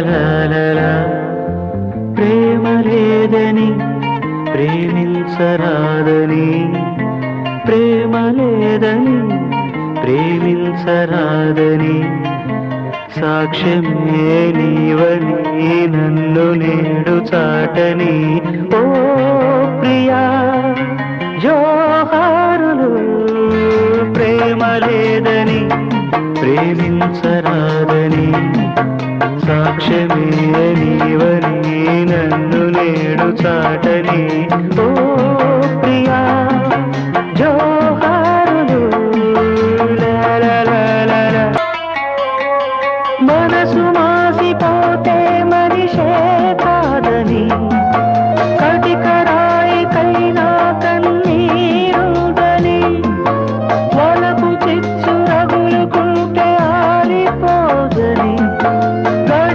లలలా ప్రేమ లేదని ప్రేమించరాదని ప్రేమ లేదని ప్రేమించరాదని సాక్ష్యమే నీవని నన్ను నేడు చాటని ఓ ప్రియా జోహారులు ప్రేమ లేదని ప్రేమించరాదని సాక్ష్యమే నీవని నన్ను నేడు చాటని ఓ